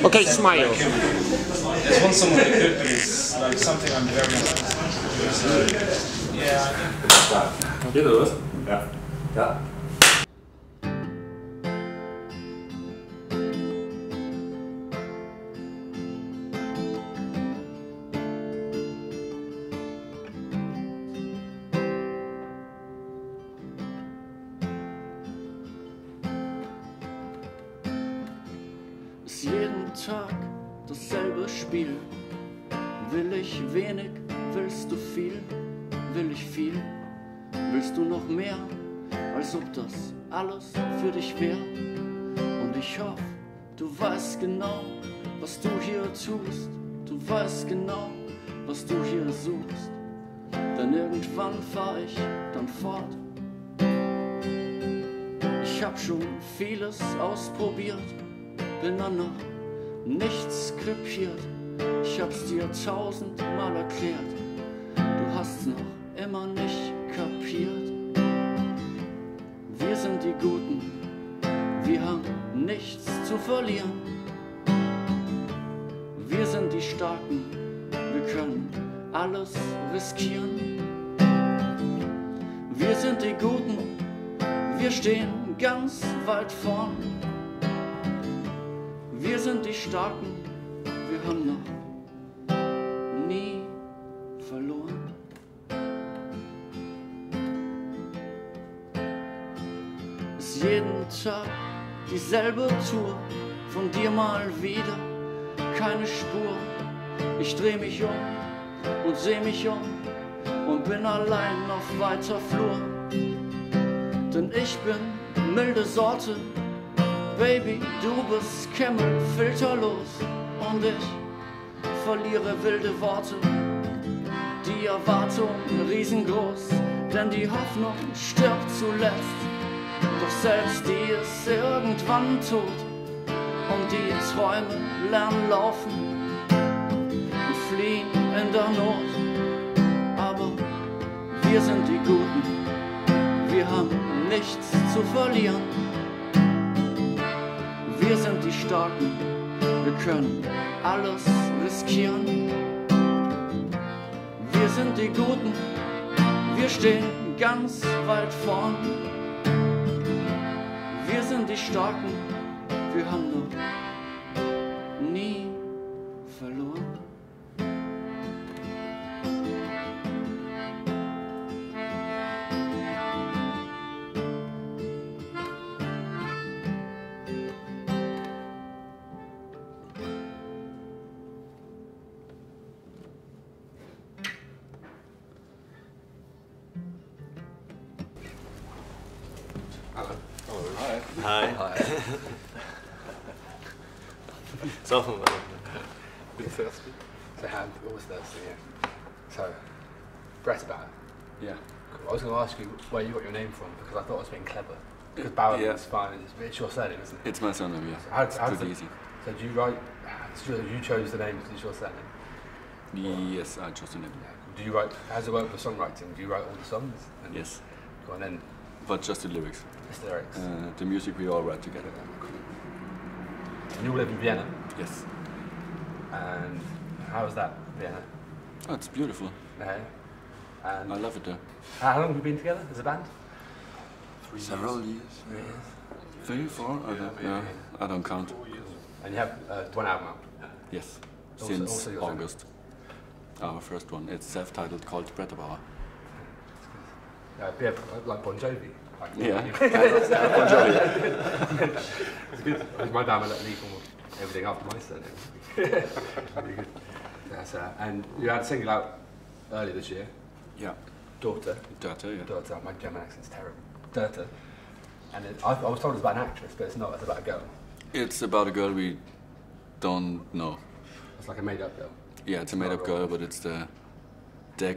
Okay, smile. There's one song that could be like something I'm very interested in. So, yeah. Geht oder was? Ja. Ja. Ist jeden Tag dasselbe Spiel. Will ich wenig, willst du viel? Will ich viel? Willst du noch mehr, als ob das alles für dich wäre? Und ich hoffe, du weißt genau, was du hier tust. Du weißt genau, was du hier suchst. Denn irgendwann fahr ich dann fort. Ich hab schon vieles ausprobiert, bin dann noch nichts krepiert. Ich hab's dir 1000-mal erklärt, du hast's noch immer nicht kapiert. Wir sind die Guten, wir haben nichts zu verlieren. Wir sind die Starken, wir können alles riskieren. Wir sind die Guten, wir stehen ganz weit vorn. Wir sind die Starken, wir haben noch nie verloren. Ist jeden Tag dieselbe Tour, von dir mal wieder keine Spur. Ich dreh mich um und seh mich um und bin allein auf weiter Flur. Denn ich bin milde Sorte, Baby, du bist Camel, filterlos und ich verliere wilde Worte. Die Erwartung riesengroß, denn die Hoffnung stirbt zuletzt. Doch selbst die ist irgendwann tot und die Träume lernen laufen und fliehen in der Not. Aber wir sind die Guten, wir haben nichts zu verlieren. Wir sind die Starken, wir können alles riskieren. Wir sind die Guten, wir stehen ganz weit vorn. Wir sind die Starken, wir haben noch nie verloren. Hi. Hi. So, thirsty. So, always thirsty, yeah. So, Bretterbauer. Yeah. Cool. I was going to ask you where you got your name from because I thought I was being clever. Because Bauer is fine, it's your surname, isn't it? It's my surname, yeah. So how's pretty easy. So, do you write? So you chose the name because it's your surname. Yes, I chose the name. Yeah. Do you write? How does it work with songwriting? Do you write all the songs? And Yes. Go on then. But just the lyrics. Just the lyrics. The music we all write together. And you all live in Vienna? Yes. And how was that, Vienna? Oh, it's beautiful. Yeah. And I love it there. how long have you been together as a band? Several years. 3 years. 3, 4? I don't count. And you have one album out? Yes. Also Since your August. Our first one. It's self-titled, called Bretterbauer. Yeah, like Bon Jovi. Like, Yeah. Bon Jovi. It's good. Because my band will let leave everything after my surname. Really good. That's, and you had a single out earlier this year. Yeah. Daughter. Daughter, yeah. Daughter. My German accent's terrible. Daughter. And I was told it's about an actress, but it's not. It's about a girl. It's about a girl we don't know. It's like a made-up girl. Yeah, it's a made-up girl, but it's the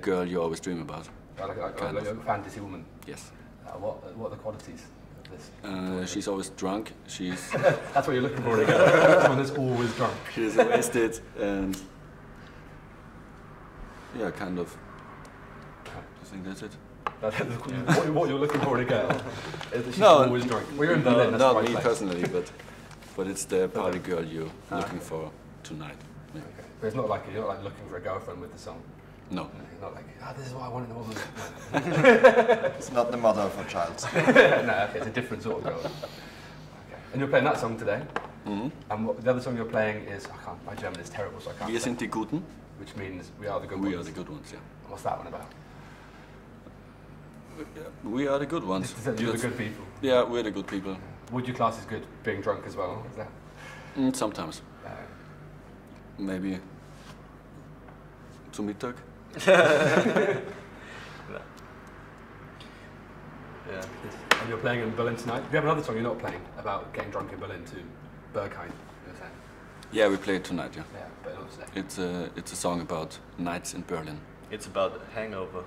girl you always dream about. Like a fantasy woman. Yes. What are the qualities of this? She's always drunk. She's. That's what you're looking for in a girl. Someone that's always drunk. She's wasted and. Yeah, kind of. I think that's it. What you're looking for in a girl is that she's No, always drunk. Well, you're in Berlin, that's not the right me place. personally, but it's the party girl you're looking for tonight. Yeah. Okay. But it's not like you're not like looking for a girlfriend with the song. No. It's not like, this is what I want in a woman. It's not the mother of a child. No, okay, it's a different sort of girl. Okay. And you're playing that song today. Mhm. And the other song you're playing is, my German is terrible, so I can't. Wir sind die Guten. Which means we are the good We ones. are the good ones, yeah. What's that one about? We are the good ones. You're the good people. Yeah, we're the good people. Would you class as good being drunk as well? Is that? Sometimes. Maybe zu Mittag. Yeah. And you're playing in Berlin tonight. You have another song you're not playing about getting drunk in Berlin to Berghain. You're saying. Yeah, we play it tonight, yeah. Yeah, but not today. It's a song about nights in Berlin. It's about hangover.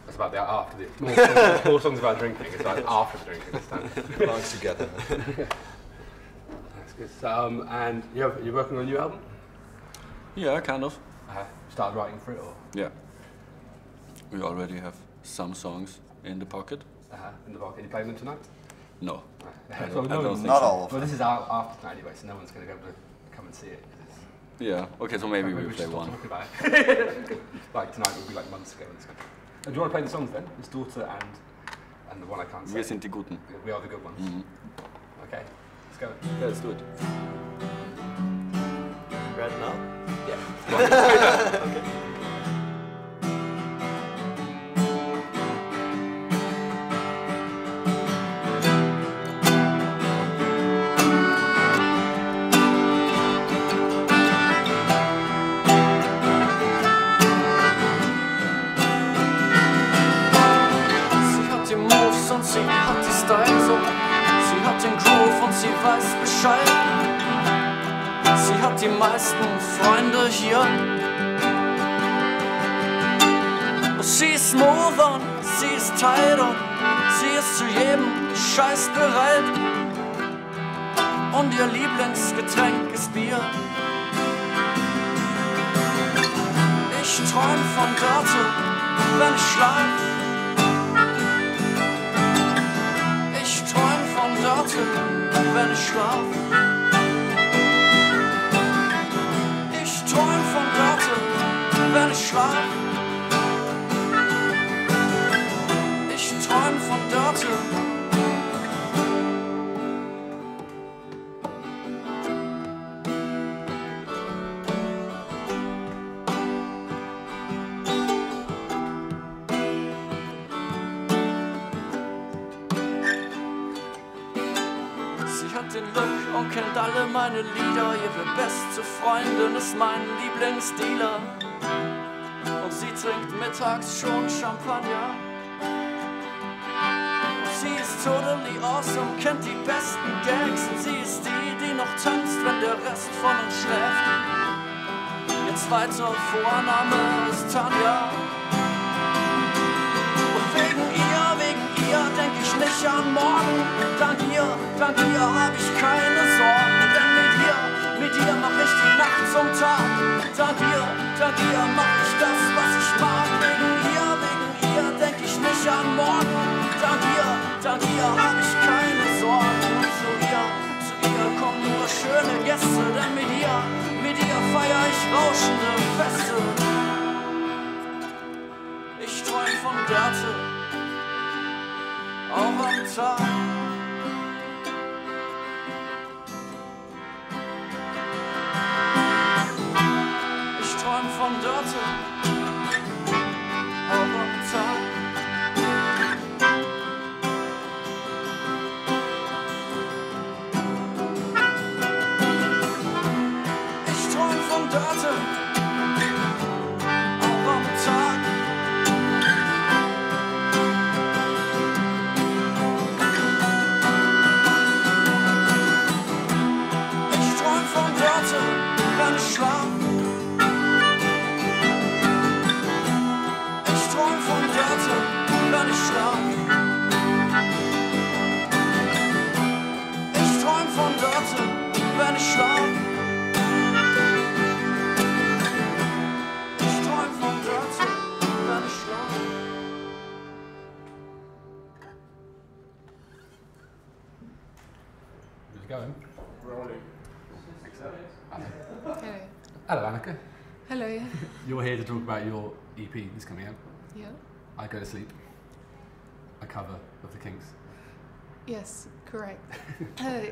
It's about the after the more songs about drinking. It's like after the drinking this time. Belongs together. That's good. So, and you're working on a new album? Yeah, kind of. Started writing for it, or? Yeah. We already have some songs in the pocket. In the pocket. Are you playing them tonight? No. So I don't think Not so. all of Well, them. this is after tonight anyway, so no one's going to be able to come and see it. Yeah, okay, so maybe we should play stop one. talking about it. Like tonight would be like months ago. Do you want to play the songs then? His daughter and the one I can't say. Wir sind die Guten. We are the good ones. Mhm. Okay, let's go. Yeah, let's do it. Right now? Yeah. Okay. Sie hat die Style so, sie hat den Groove und sie weiß Bescheid. Sie hat die meisten Freunde hier. Sie ist smooth und sie ist tight und sie ist zu jedem Scheiß bereit. Und ihr Lieblingsgetränk ist Bier. Ich träum von Dörte, wenn ich schlaf. Dörte, wenn ich schlaf. Ich träum von Dörte, wenn ich schlaf. Ich träum von Dörte. Den Look und kennt alle meine Lieder. Ihre beste Freundin ist mein Lieblingsdealer. Und sie trinkt mittags schon Champagner. Sie ist totally awesome, kennt die besten Gags. Und sie ist die noch tanzt, wenn der Rest von uns schläft. Ihr zweiter Vorname ist Tanja. Und wegen ihr denk ich nicht an morgen. Dank ihr hab ich keine Sorgen. Denn mit ihr mach ich die Nacht zum Tag. Dank ihr mach ich das, was ich mag. Wegen ihr denk ich nicht an morgen. Dank ihr hab ich keine Sorgen. Und zu ihr kommen nur schöne Gäste. Denn mit ihr feier ich rauschende Feste. Ich träum von Dörte, auch am Tag. Ich träum von Dörte, auch am Tag. Ich träum von Dörte, auch am Tag. Wenn ich schlaf. Anika. Hello. You're here to talk about your EP that's coming out. Yeah. I Go to Sleep. A cover of the Kinks. Yes, correct.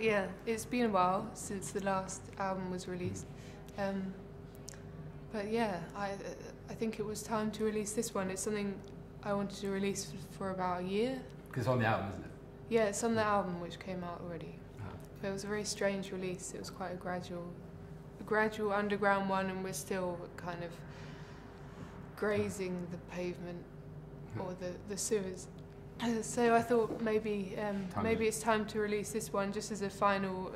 Yeah, it's been a while since the last album was released. But yeah, I think it was time to release this one. It's something I wanted to release for about a year. Because it's on the album, isn't it? Yeah, it's on the album which came out already. Uh-huh. But it was a very strange release. It was quite a gradual underground one, and we're still kind of grazing the pavement or the sewers. So I thought maybe it's time to release this one just as a final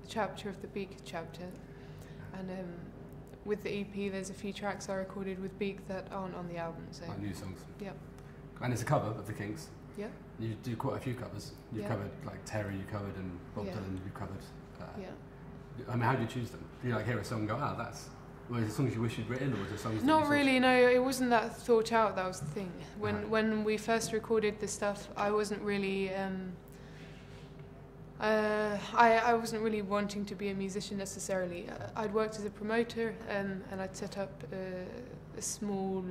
chapter of the Beak chapter. And with the EP, there's a few tracks I recorded with Beak that aren't on the album. So like new songs. Yep. And it's a cover of the Kinks. Yeah. You do quite a few covers. You've covered like Terry, you covered, and Bob Dylan, you covered. Yeah. I mean, how do you choose them? Do you like hear a song and go, that's... Well, is it songs you wish you'd written, or is it songs? Not really. No, it wasn't that thought out. That was the thing. When we first recorded the stuff, I wasn't really. I wasn't really wanting to be a musician necessarily. I'd worked as a promoter, and I'd set up a small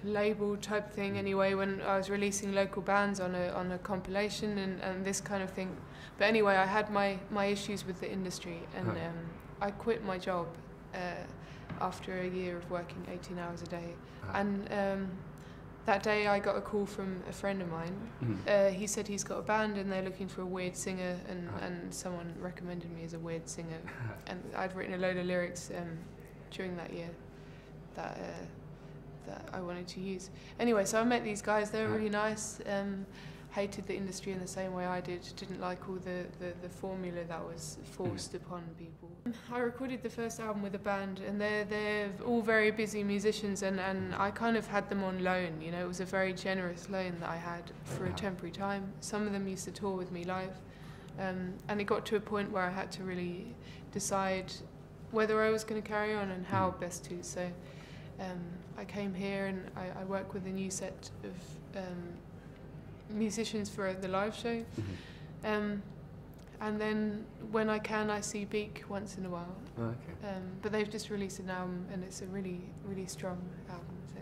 label type thing anyway when I was releasing local bands on a compilation and this kind of thing. But anyway, I had my issues with the industry, and I quit my job after a year of working 18 hours a day. And that day I got a call from a friend of mine. He said he's got a band and they're looking for a weird singer, and someone recommended me as a weird singer. And I'd written a load of lyrics during that year that I wanted to use. Anyway, so I met these guys. They were really nice. Hated the industry in the same way I did. Didn't like all the formula that was forced upon people. I recorded the first album with a band, and they're all very busy musicians, and I kind of had them on loan. You know, it was a very generous loan that I had for a temporary time. Some of them used to tour with me live, and it got to a point where I had to really decide whether I was going to carry on and how best to. So I came here and I work with a new set of musicians for the live show, and then when I can, I see Beak once in a while. But they've just released an album, and it's a really strong album. So.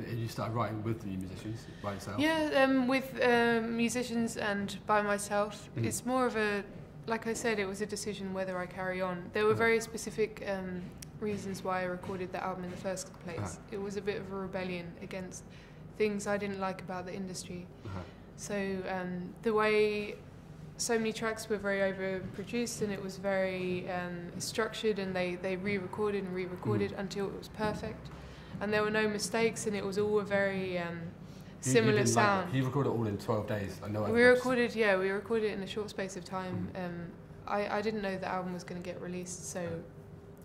And you started writing with the musicians by yourself? Yeah, with musicians and by myself. It's more of a, like I said, it was a decision whether I carry on. There were very specific reasons why I recorded the album in the first place. It was a bit of a rebellion against things I didn't like about the industry. So the way so many tracks were very overproduced, and it was very structured, and they re-recorded and re-recorded until it was perfect, and there were no mistakes, and it was all a very similar sound. You recorded it all in 12 days? We recorded it in a short space of time. I didn't know the album was going to get released, so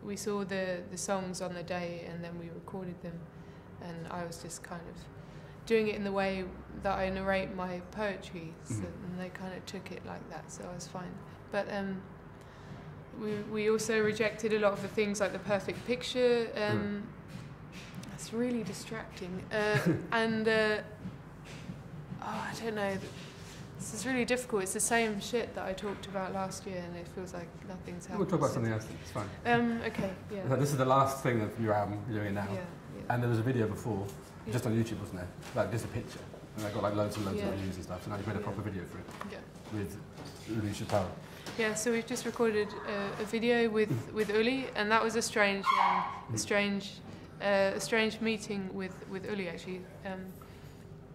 we saw the songs on the day, and then we recorded them, and I was just kind of doing it in the way that I narrate my poetry, and they kind of took it like that, so I was fine. But we also rejected a lot of the things like the perfect picture. That's really distracting, and I don't know. This is really difficult. It's the same shit that I talked about last year, and it feels like nothing's happened. We'll talk about something else. It's fine. Okay. Yeah. So this is the last thing of your album. You're doing it now. Yeah. And there was a video before, just on YouTube, wasn't there? Like just a picture, and I got like loads and loads of views and stuff. So now you've made a proper video for it. Yeah. With Uli Chappelle. Yeah. So we've just recorded a video with Uli, and that was a strange meeting with Uli actually.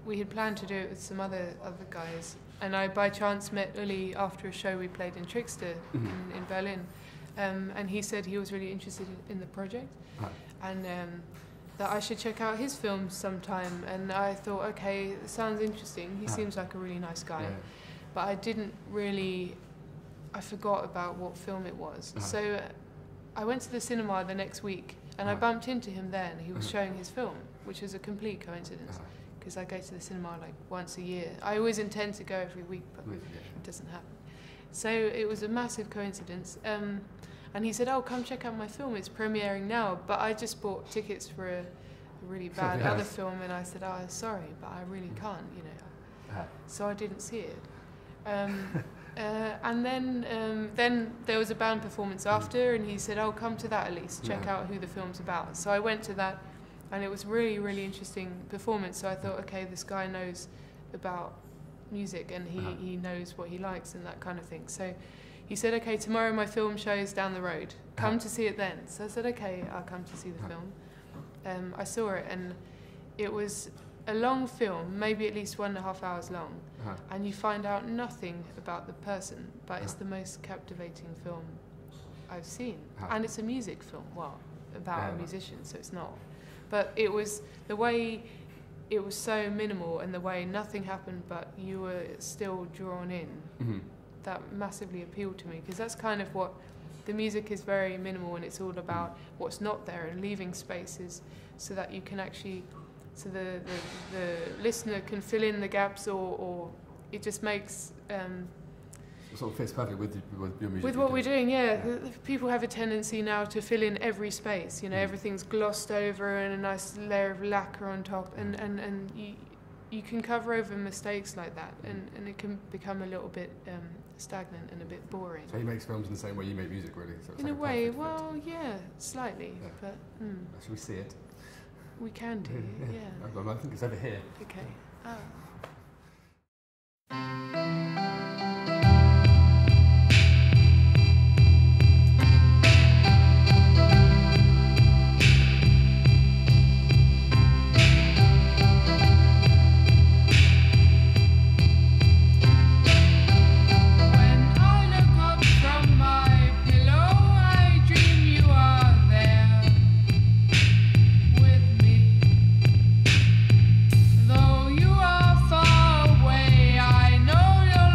We had planned to do it with some other guys, and I by chance met Uli after a show we played in Trickster in Berlin, and he said he was really interested in the project, and that I should check out his films sometime. And I thought, okay, it sounds interesting. He seems like a really nice guy, but I forgot about what film it was. So I went to the cinema the next week, and I bumped into him there, and he was showing his film, which was a complete coincidence. Because I go to the cinema like once a year. I always intend to go every week, but it doesn't happen. So it was a massive coincidence. And he said, "Oh, come check out my film. It's premiering now." But I just bought tickets for a really bad other film, and I said, "Oh, sorry, but I really can't, you know." So I didn't see it. And then there was a band performance after, and he said, "Oh, come to that at least, check out who the film's about." So I went to that, and it was really, really interesting performance. So I thought, okay, this guy knows about music, and he knows what he likes and that kind of thing. So he said, "Okay, tomorrow my film shows down the road. Come to see it then." So I said, "Okay, I'll come to see the film." I saw it, and it was a long film, maybe at least 1.5 hours long, and you find out nothing about the person, but it's the most captivating film I've seen. And it's a music film, well, about a musician, so it's not. But it was the way it was so minimal, and the way nothing happened, but you were still drawn in. That massively appealed to me, because that's kind of what the music is, very minimal, and it's all about what's not there and leaving spaces so that you can actually, so the listener can fill in the gaps, or it just makes sort of fits perfectly with your music. with what we're doing. People have a tendency now to fill in every space, everything's glossed over and a nice layer of lacquer on top, and you can cover over mistakes like that, and it can become a little bit stagnant and a bit boring. So he makes films in the same way you make music, really? So it's in like a way, well, yeah, slightly, but... Should we see it? We can do, yeah. I think it's over here. Okay. Oh. Though you are far away, I know you'll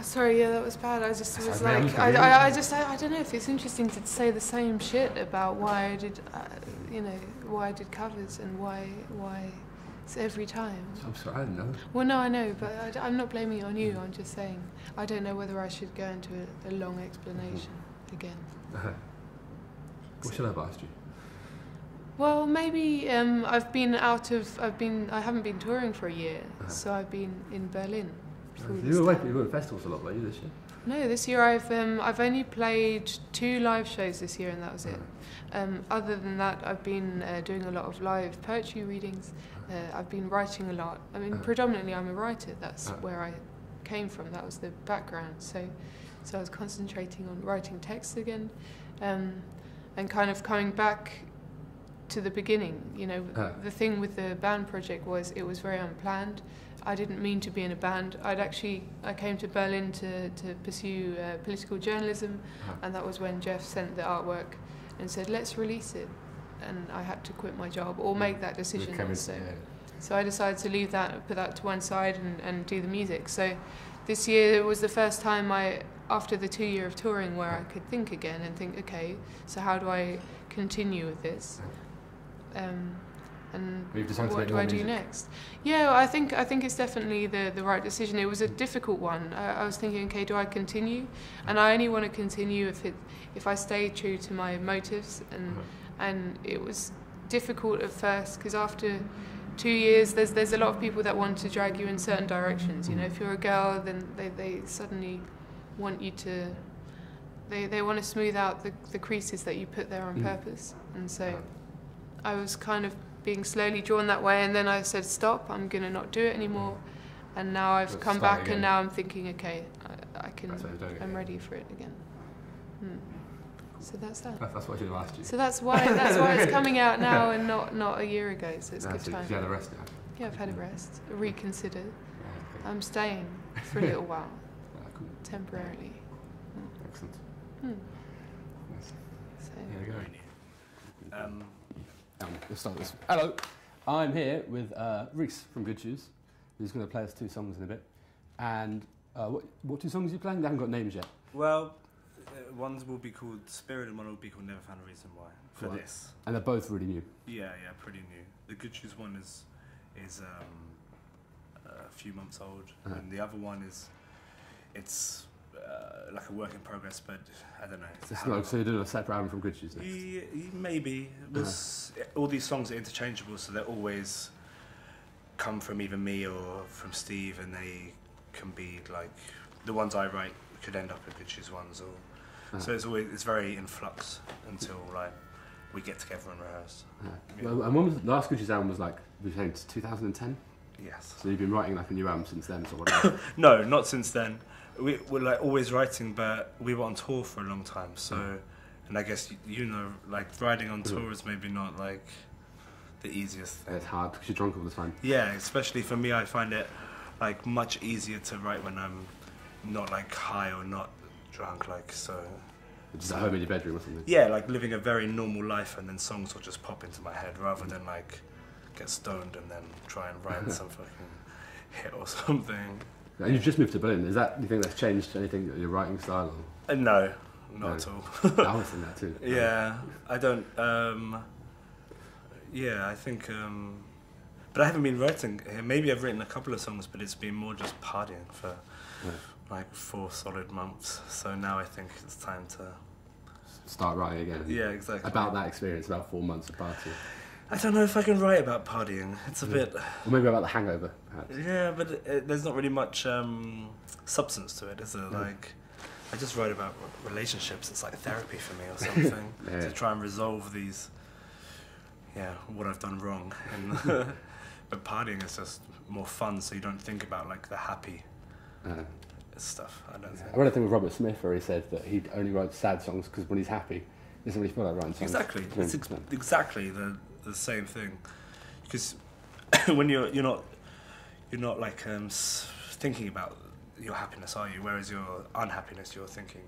Sorry, yeah, that was bad. I just was like, I don't know if it's interesting to say the same shit about why I did, you know, why I did covers and why it's every time. I'm sorry, I don't know. Well, no, I know, but I'm not blaming it on you. I'm just saying I don't know whether I should go into a long explanation again. What should I have asked you? Well, maybe I haven't been touring for a year, so I've been in Berlin. You were at festivals a lot, were you, this year? No, this year I've only played 2 live shows this year, and that was it. Other than that, I've been doing a lot of live poetry readings. I've been writing a lot. I mean, predominantly I'm a writer. That's where I came from. That was the background. So I was concentrating on writing texts again, and kind of coming back to the beginning. You know, the thing with the band project was it was very unplanned. I didn't mean to be in a band. I came to Berlin to pursue political journalism, and that was when Jeff sent the artwork and said, let's release it. And I had to quit my job or make that decision. So I decided to leave that, put that to one side and do the music. So this year it was the first time after the 2 year of touring, where I could think again and think, okay, so how do I continue with this? And what do I do next? Yeah, I think it's definitely the right decision. It was a difficult one. I was thinking, okay, do I continue? And I only want to continue if I stay true to my motives. And it was difficult at first, because after 2 years, there's a lot of people that want to drag you in certain directions. You know, if you're a girl, then they suddenly want you to. They want to smooth out the creases that you put there on purpose. And so I was kind of being slowly drawn that way, and then I said, stop, I'm going to not do it anymore. And now I've come back again. And now I'm thinking, okay, I'm ready for it again. So that's that. That's what I should have asked you. So that's why it's coming out now and not a year ago, so it's good time. You had a rest now? Yeah, I've had a rest, reconsider. I'm staying for a little while, cool. Temporarily. Excellent. Nice. So. Here we go. Let's start this. Hello, I'm here with Reese from Good Shoes, who's going to play us 2 songs in a bit. And what 2 songs are you playing? They haven't got names yet. Well, one will be called Spirit and one will be called Never Found a Reason Why for this. And they're both really new. Yeah, pretty new. The Good Shoes one is a few months old, and the other one it's like a work in progress, but I don't know. So you're doing a separate album from Good Shoes next? Maybe. All these songs are interchangeable, so they always come from either me or from Steve, and they can be like the ones I write could end up in Good Shoes ones, or so it's very in flux until like we get together and rehearse. Well, and when was the last Good Shoes album? Was like, we saying 2010? Yes. So you've been writing like a new album since then, or whatever? No, not since then. We're like always writing, but we were on tour for a long time, so and I guess you know, like riding on tour is maybe not like the easiest thing. It's hard because you're drunk all the time. Yeah, especially for me, I find it like much easier to write when I'm not like high or not drunk, like so. Just at home in your bedroom or something. Yeah, like living a very normal life, and then songs will just pop into my head rather than like get stoned and then try and write some fucking hit or something. And you've just moved to Berlin. Do you think that's changed anything, your writing style? Or? No, not at all. I was in that too. Yeah, I don't. Yeah, I think. But I haven't been writing. Maybe I've written a couple of songs, but it's been more just partying for like 4 solid months. So now I think it's time to start writing again. Yeah, exactly. About that experience, about 4 months of partying. I don't know if I can write about partying. It's a bit. Or maybe about the hangover, perhaps. Yeah, but there's not really much substance to it, is there? Like, I just write about relationships. It's like therapy for me or something to try and resolve these. Yeah, what I've done wrong. And but partying is just more fun, so you don't think about like the happy stuff. I don't think. I read a thing with Robert Smith where he said that he only writes sad songs because when he's happy, he doesn't really feel like writing songs. Exactly, it's exactly the same thing. Because when you're not like thinking about your happiness, are you? Whereas your unhappiness, you're thinking,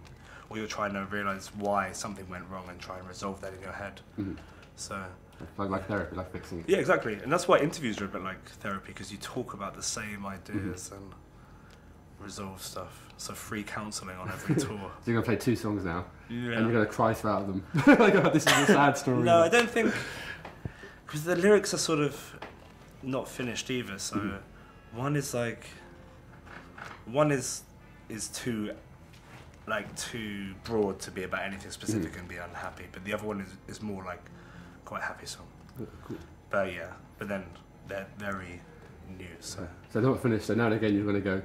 or you're trying to realise why something went wrong and try and resolve that in your head. So. Like therapy, like fixing it. Yeah, exactly, and that's why interviews are a bit like therapy, because you talk about the same ideas, and resolve stuff. So free counselling on every tour. So you're going to play 2 songs now, Yeah. and you're going to cry throughout them. Like, oh, this is a sad story. No, I don't think, because the lyrics are sort of not finished either. So one is too broad to be about anything specific and be unhappy, but the other one is more like quite a happy song. Cool. But yeah, but then they're very new. So they're not finished. So now and again you're going to go.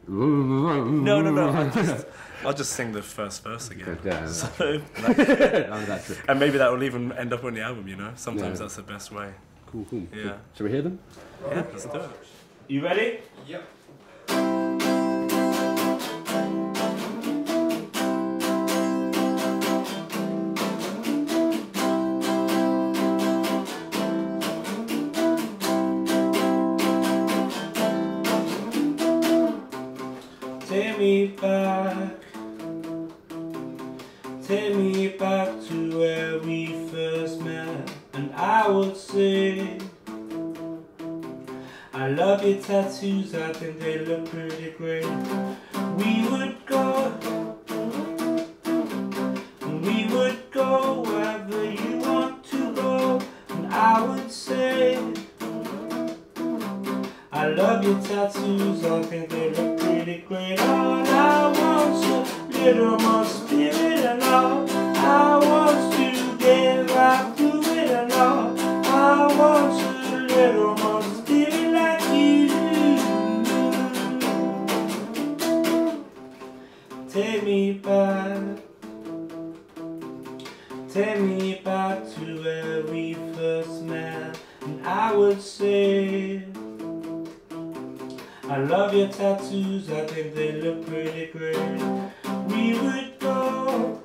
No. I'll just sing the first verse again. Yeah, so, that's it. and maybe that will even end up on the album. You know, sometimes Yeah. that's the best way. Cool. Yeah. Shall we hear them? Yeah, let's do it. You ready? Yep. Take me back to where we first met, and I would say I love your tattoos, I think they look pretty great. We would go wherever you want to go, and I would say I love your tattoos, I think they look pretty great. All I want's a little more spirit, and all I want to get right through it, and all I want a little more spirit like you. Take me back to where we first met, and I would say I love your tattoos, I think they look pretty great. We would go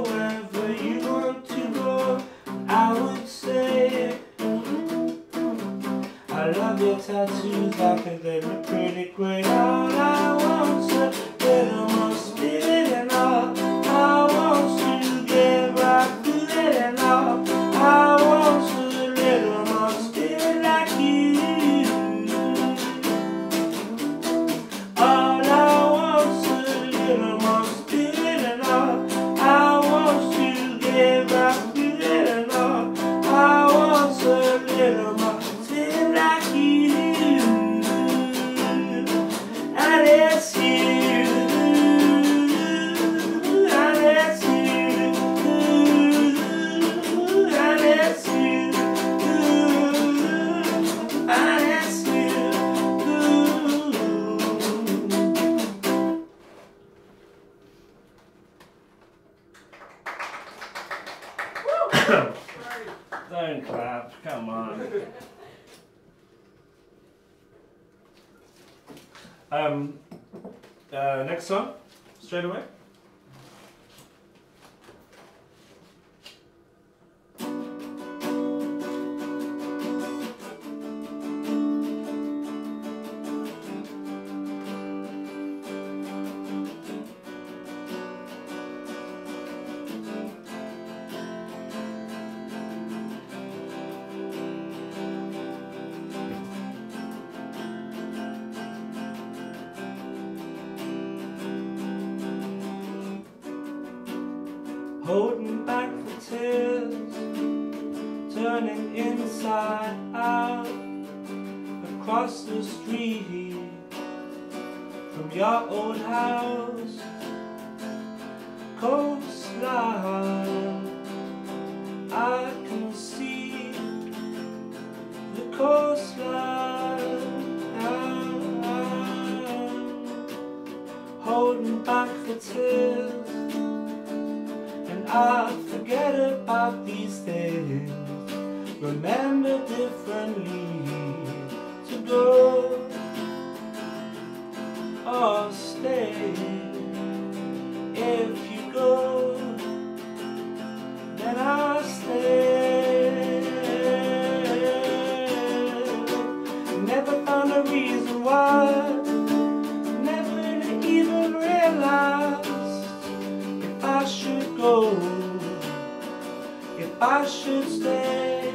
wherever you want to go. I would say I love your tattoos, I think they look pretty great. All I want's a little more spirit, and all I want to get right through it, and all I want a little more spirit like you. All I want's a little more spirit, and all I want to get right through it, and all I want a little more spirit like you. And it's you, and it's you, and it's you, and it's you. Don't clap, come on. Next song, straight away. Holding back the tears, turning inside out, across the street from your old house. Coastline, I can see the coastline. Holding back the tears, I forget about these things, remember differently to go or stay. If you go, then I'll stay. Never found a reason why, never even realized if I should go, if I should stay.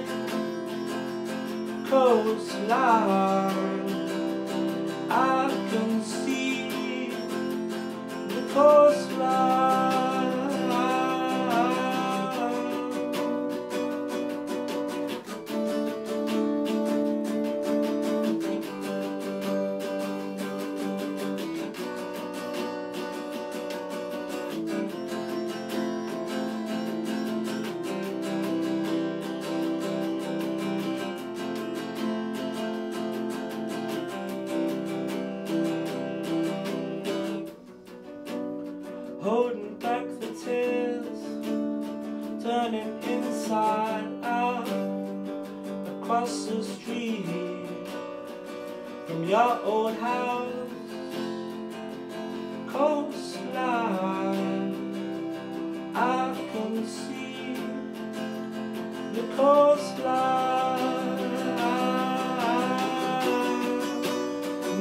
Coastline, I can see the coastline. Holding back the tears, turning inside out, across the street from your old house, coastline. I can see the coastline.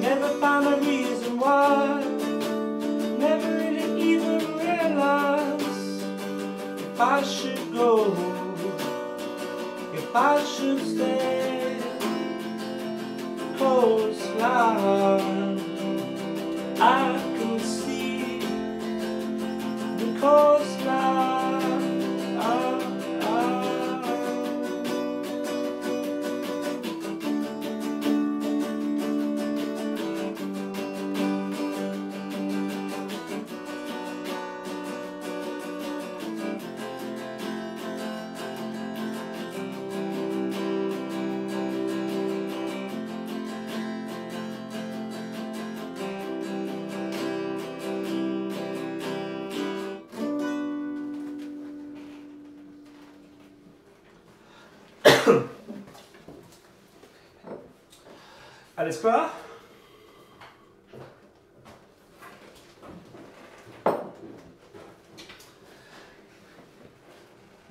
Never found a reason why, never really even realized if I should go, if I should stay. Coastline, I can see the coastline. Alles klar?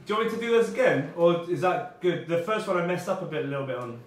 Do you want me to do this again, or is that good? The first one I messed up a little bit on.